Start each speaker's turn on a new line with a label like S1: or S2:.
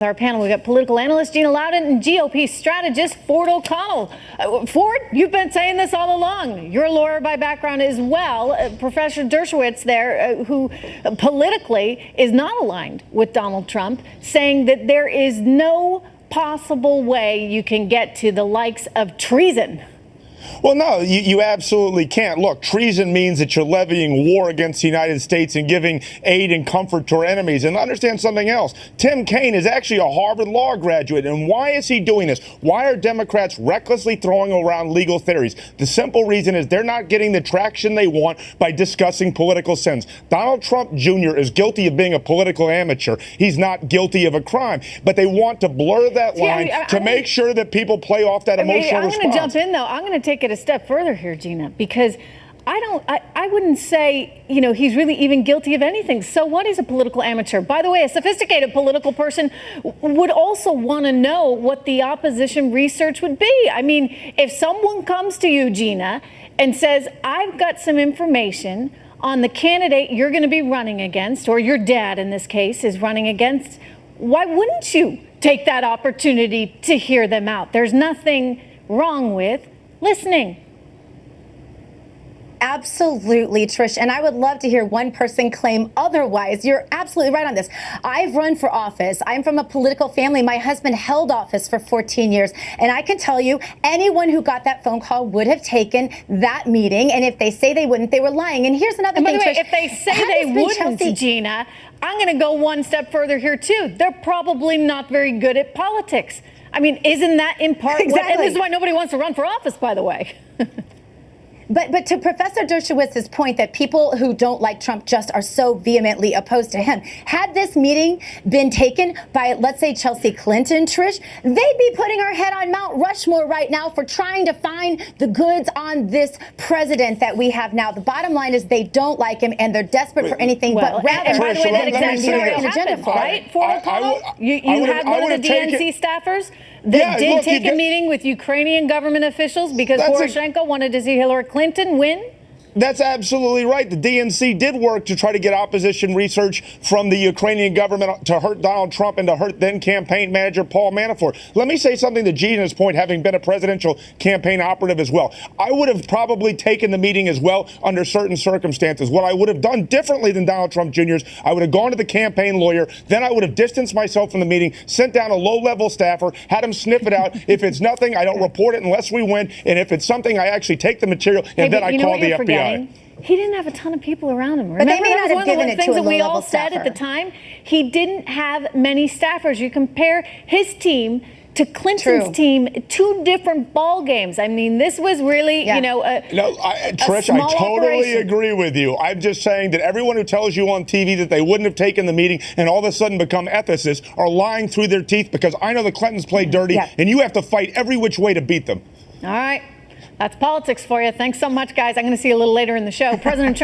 S1: Our panel, we've got political analyst Gina Loudon and GOP strategist Ford O'Connell. Ford, you've been saying this all along. You're a lawyer by background as well. Professor Dershowitz there, who politically is not aligned with Donald Trump, saying that there is no possible way you can get to the likes of treason.
S2: Well, no, you absolutely can't. Look, treason means that you're levying war against the United States and giving aid and comfort to our enemies. And understand something else. Tim Kaine is actually a Harvard Law graduate. And why is he doing this? Why are Democrats recklessly throwing around legal theories? The simple reason is they're not getting the traction they want by discussing political sense. Donald Trump Jr. is guilty of being a political amateur. He's not guilty of a crime. But they want to blur that line to make sure that people play off that emotional response.
S1: I'm going to jump in, though. I'm going to take it a step further here, Gina, because I wouldn't say, he's really even guilty of anything. So what is a political amateur? By the way, a sophisticated political person would also want to know what the opposition research would be. I mean, if someone comes to you, Gina, and says, I've got some information on the candidate you're going to be running against, or your dad in this case is running against, why wouldn't you take that opportunity to hear them out? There's nothing wrong with listening.
S3: Absolutely, Trish. And I would love to hear one person claim otherwise. You're absolutely right on this. I've run for office. I'm from a political family. My husband held office for 14 years. And I can tell you, anyone who got that phone call would have taken that meeting. And if they say they wouldn't, they were lying. And here's another thing, Trish.
S1: If they say they wouldn't, Gina, I'm going to go one step further here, too. They're probably not very good at politics. I mean, isn't that in part and this is why nobody wants to run for office, by the way.
S3: But to Professor Dershowitz's point that people who don't like Trump just are so vehemently opposed to him, had this meeting been taken by, let's say, Chelsea Clinton, Trish, they'd be putting her head on Mount Rushmore right now for trying to find the goods on this president that we have now. The bottom line is they don't like him and they're desperate for anything but rather.
S1: And by the way, that exact scenario happened, right? Ford O'Connell, you had one of the DNC staffers that did take a meeting with Ukrainian government officials because Poroshenko wanted to see Hillary Clinton win.
S2: That's absolutely right. The DNC did work to try to get opposition research from the Ukrainian government to hurt Donald Trump and to hurt then campaign manager Paul Manafort. Let me say something to Gina's point, having been a presidential campaign operative as well. I would have probably taken the meeting as well under certain circumstances. What I would have done differently than Donald Trump Jr.'s, I would have gone to the campaign lawyer, then I would have distanced myself from the meeting, sent down a low-level staffer, had him sniff it out. If it's nothing, I don't report it unless we win. And if it's something, I actually take the material and then I call the FBI.
S1: He didn't have a ton of people around him.
S3: Remember,
S1: but they may
S3: not have given it to a
S1: that we all
S3: staffer.
S1: said at the time. He didn't have many staffers. You compare his team to Clinton's team, two different ball games. I mean, this was really,
S2: Trish, I totally agree with you. I'm just saying that everyone who tells you on TV that they wouldn't have taken the meeting and all of a sudden become ethicists are lying through their teeth, because I know the Clintons play dirty and you have to fight every which way to beat them.
S1: All right. That's politics for you. Thanks so much, guys. I'm going to see you a little later in the show. President Trump